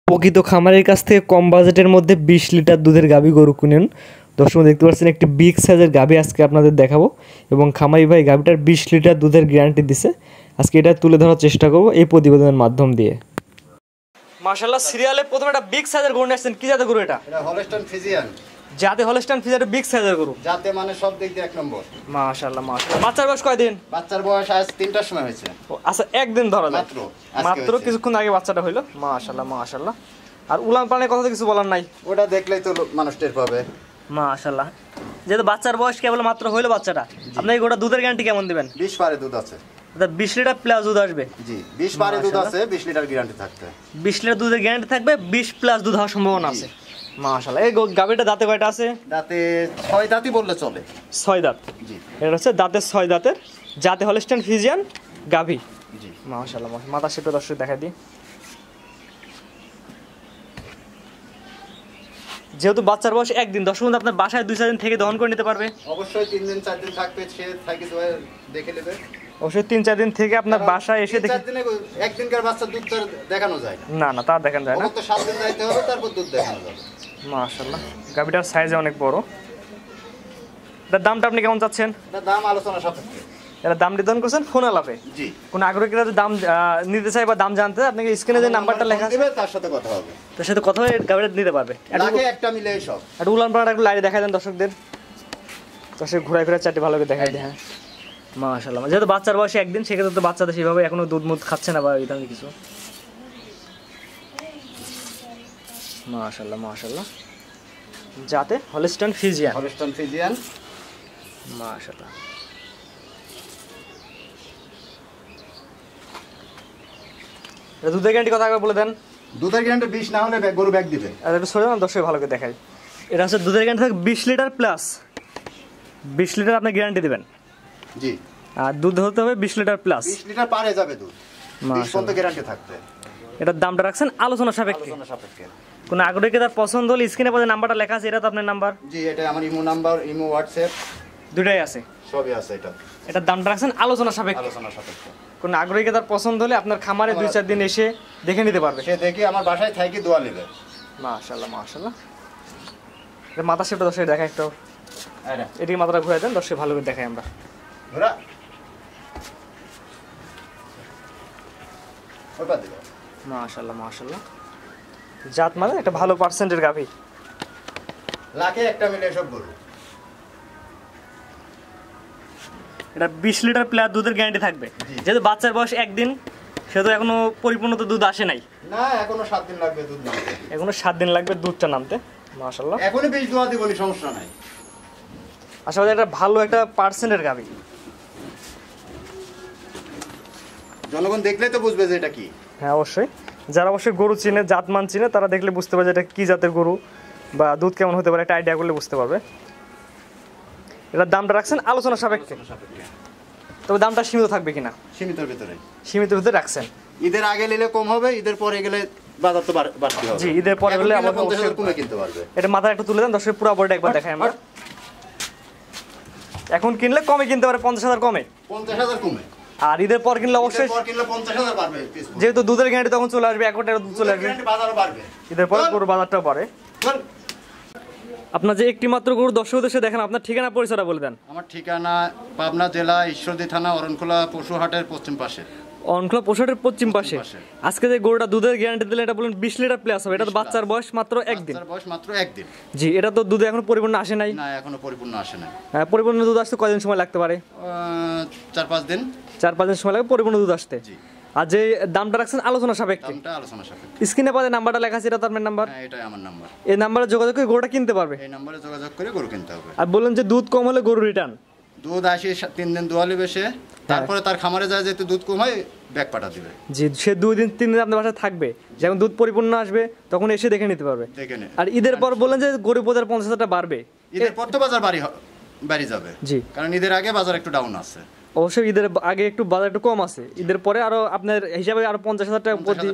প্রকৃত খামারের কাছ থেকে কম বাজেটের মধ্যে 20 লিটার দুধের গাভী গরু কিনুন। দর্শক দেখতে পাচ্ছেন একটি বিগ সাইজের গাভী আজকে আপনাদের দেখাবো এবং খামারি ভাই গাভীটার 20 লিটার দুধের গ্যারান্টি দিছে। আজকে এটা তুলে ধরার চেষ্টা করব এই প্রতিবেদনের মাধ্যম দিয়ে। মাশাআল্লাহ, সিরিয়ালে প্রথমে একটা বিগ সাইজের গরু নিয়ে আসছেন। কি জাতের গরু এটা? এটা হলস্টাইন ফ্রিজিয়ান। জাতে হলস্টাইন ফ্রিজিয়ান বিগ সাইজের গরু। জাতে মানে সব দিক দিয়ে এক নম্বর। মাশাআল্লাহ মাশাআল্লাহ। বাচ্চার বয়স কয়দিন? বাচ্চার বয়স আজ 3টার সময় হয়েছে। আচ্ছা, একদিন ধরা যায় মাত্র কিছুক্ষণ আগে বাচ্চাটা হইলো। মাশাআল্লাহ মাশাআল্লাহ। আর উলান পালানের কথা তো কিছু বলার নাই, ওটা দেখলেই তো মানুষ টের পাবে। মাশাআল্লাহ। যেহেতু বাচ্চার বয়স কেবল মাত্র হইলো বাচ্চাটা, আপনি গোটা দুধের গ্যারান্টি কেমন দিবেন? 20 পারে দুধ আছে। 20 লিটার প্লাস দুধ আসবে? জি, 20 পারে দুধ আছে, 20 লিটার গ্যারান্টি থাকবে। 20 লিটার দুধের গ্যারান্টি থাকবে, 20 প্লাস দুধ হওয়ার সম্ভাবনা আছে। মাশাআল্লাহ। এই গাভীটা দাঁতে কয়টা আছে? দাঁতে 6 দাঁতই বললে চলে। 6 দাঁত। জি, এটা হচ্ছে দাঁতের 6 দাঁতের জাতে হলস্টাইন ফ্রিজিয়ান গাভী। জি মাশাআল্লাহ। মাথা শেপটা দর্শক দেখাই দিই। যেহেতু বাচ্চার বয়স একদিন, দর্শক আপনার বাসায় 2-4 দিন থেকে দহন করে নিতে পারবে। অবশ্যই 3 দিন 4 দিন থাকবে, সে থাকে দেখে নেবে। অবশ্যই 3-4 দিন থেকে আপনার বাসায় এসে দেখে। 4 দিনে একদিনকার বাচ্চার দুধ তো দেখানো যায় না না, তা দেখানো যায় না। তো 7 দিন যাইতে হবে, তারপর দুধ দেখানো যাবে। মাশাআল্লাহ, গাভীটার সাইজ অনেক বড়। এটার দামটা আপনি কেমন চাচ্ছেন? এটা দাম আলোচনা সাপেক্ষে। এটা দাম নির্ধারণ করছেন ফোন আলাপে? জি। কোন আগ্রহী ক্রেতা দাম নিতে চাই বা দাম জানতে আপনাকে স্ক্রিনে যে নাম্বারটা লেখা আছে তার সাথে কথা হবে, তার সাথে কথা হয়ে গাভীটা নিতে পারবে। লাগে একটা মিলে সব। আর উলান পালাটা একটু লাইনে দেখাই দেন দর্শকদের। দর্শক ঘুরাই ফিরে চারটি ভালো করে দেখাই দেয়। হ্যাঁ মাশাআল্লাহ। যেহেতু বাচ্চার বয়সে একদিন, সেক্ষেত্রে তো বাচ্চাদের সেভাবে এখনো দুধ মুধ খাচ্ছে না বা এই ধরনের কিছু। মাশাআল্লাহ মাশাআল্লাহ। যাতে হলস্টাইন ফ্রিজিয়ান। Holstein Friesian. মাশাআল্লাহ। এটা দুধের গ্যারান্টি কথা বলে দেন। দুধের গ্যারান্টি 20 না হলে গরু ব্যাগ দিবে। আর একটু সরে না, দর্শক ভালো করে দেখাই। এটা হচ্ছে দুধের গ্যারান্টি থাকে 20 লিটার প্লাস। 20 লিটার আপনি গ্যারান্টি দিবেন। জি। আর দুধ হতে হবে 20 লিটার প্লাস। 20 লিটার পারে যাবে দুধ। 20 পর্যন্ত গ্যারান্টি থাকবে। এটার দামটা রাখছেন আলোচনা সাপেক্ষে। আলোচনা সাপেক্ষে। কোন আগ্রহী তার পছন্দ হলে স্ক্রিনে পড়ে নাম্বারটা লেখা আছে, এটা তো আপনার নাম্বার? জি, এটা আমার ইমো নাম্বার, ইমো হোয়াটসঅ্যাপ দুটাই আছে। সবই আছে। এটার দামটা রাখছেন আলোচনা সাপেক্ষে। আলোচনা সাপেক্ষে। কোন আগ্রহী তার পছন্দ হলে আপনার খামারে 2-4 দিন এসে দেখে নিতে পারবে। সে দেখে আমার বাসায় থাকি দোয়া নেবে। মাশাআল্লাহ মাশাআল্লাহ। এটা মাথা শেপটা দর্শক দেখাই একটু। আরে এদিকে মাথাটা ঘুরাই দেন, দর্শক ভালো করে দেখাই আমরা। ঘোরা ওইটা দিও। মাশাআল্লাহ মাশাআল্লাহ। জাত মানে একটা ভালো পার্সেন্টের গাভী। লাখে একটা মিলে সব গরু। এটা 20 লিটার প্লাস দুধের গ্যারান্টি থাকবে। যেহেতু বাচ্চার বয়স একদিন, সেহেতু এখনো পরিপূর্ণ তো দুধ আসে নাই। না, এখনো 7 দিন লাগবে দুধ নামতে। এখনো 7 দিন লাগবে দুধটা নামতে। মাশাআল্লাহ। এখনই 20 দোয়া দিবনি, সমস্যা নাই। আসলে এটা ভালো একটা পার্সেন্টের গাভী। জনগণ দেখলেই তো বুঝবে যে এটা কি। হ্যাঁ অবশ্যই, যারা অবশ্যই গরু চিনে, জাতমান চিনে, তারা দেখলে বুঝতে পারবে এটা কি জাতের গরু বা দুধ কেমন হতে পারে, একটা আইডিয়া করলে বুঝতে পারবে। এটার দামটা রাখছেন আলোচনা সাপেক্ষে। তবে দামটা সীমিত থাকবে কিনা? সীমিতের ভিতরে। সীমিতের ভিতরে রাখছেন। ঈদের আগে নিলে কম হবে, ঈদের পরে গেলে বাজার তো বাড়তি হবে। জি, ঈদের পরে হলে আবার 50,000 কমে কিনতে পারবে। এটা মাথা একটু তুলে দেন, দর্শক পুরো বডিটা একবার দেখাই আমরা। এখন কিনলে কমে কিনতে পারে, 50,000 কমে। 50,000 কমে। আর ঈদের পর কিনলে অবশ্যই, পর কিনলে 50,000 বাড়বে। যেহেতু দুধের গ্যারান্টি তখন চলে আসবে, 1 কোটির দুধ চলে আসবে, বাজারও বাড়বে। ঈদের পরে পুরো বাজারটাও বাড়ে। আপনার যে একটি মাত্র গরু দর্শকদের সাথে দেখেন, আপনার ঠিকানা পরিচয়টা বলে দেন। আমার ঠিকানা পাবনা জেলা ঈশ্বরদী থানা অরণখোলা পশুহাটের পশ্চিম পাশে। অনখোলা পশুহাটের পশ্চিম পাশে। আজকে যে গরুটা দুধের গ্যারান্টি দিলেন, এটা বলেন 20 লিটার প্লাস হবে। এটা তো বাচ্চার বয়স মাত্র একদিন। বাচ্চার বয়স মাত্র একদিন। জি, এটা তো দুধে এখনো পরিপূর্ণ আসে নাই। না, এখনো পরিপূর্ণ আসে নাই। হ্যাঁ, পরিপূর্ণ দুধ আসতে কয়দিন সময় লাগতে পারে? 4-5 দিন। 4-5 দিন সময় লাগে পরিপূর্ণ দুধ আসতে। জি। আর যে দামটা রাখছেন আলোচনা সাপেক্ষে। দামটা আলোচনা সাপেক্ষে। স্ক্রিনে পাশে নাম্বারটা লেখা আছে, এটা তো আপনার নাম্বার? হ্যাঁ, এটাই আমার নাম্বার। এই নাম্বারে যোগাযোগ করে গরুটা কিনতে পারবে। এই নম্বরে যোগাযোগ করে গরু কিনতে হবে। আর বললেন যে দুধ কম হলে গরু রিটার্ন। দুধ আসে 3 দিন দোয়ালি বেশে, তারপরে তার খামারে যায়, যেহেতু দুধ কম হয় ব্যাগ পাঠা দিবে। জি, সে 2-3 দিন আপনার বাসায় থাকবে, যখন দুধ পরিপূর্ণ আসবে তখন এসে দেখে নিতে পারবে। দেখে নে। আর ঈদের পর বললেন যে গরু বাজার 50,000 বাড়বে। ঈদের পর তো বাজার বাড়ি যাবে। জি, কারণ ঈদের আগে বাজার একটু ডাউন আছে। অবশ্যই ঈদের আগে একটু বাজার একটু কম আছে, ঈদের পরে আরো আপনার হিসাবে আরো 50,000 টাকা প্রতি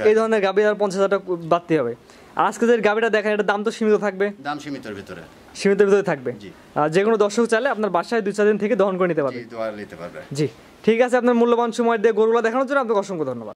এই ধরনের গাভী আর 50,000 টাকা বাড়তে হবে। আর আজকে যে গাভীটা দেখেন, এটার দাম তো সীমিত থাকবে। দাম সীমিতের ভিতরে। সীমিতের ভিতরে থাকবে। আর যে কোনো দর্শক চাইলে আপনার বাসায় 2-4 দিন থেকে দহন করে নিতে পারবে। জি, দোয়া নিতে পারবে। জি, ঠিক আছে। আপনার মূল্যবান সময় দিয়ে গরুগুলো দেখানোর জন্য আপনাকে অসংখ্য ধন্যবাদ।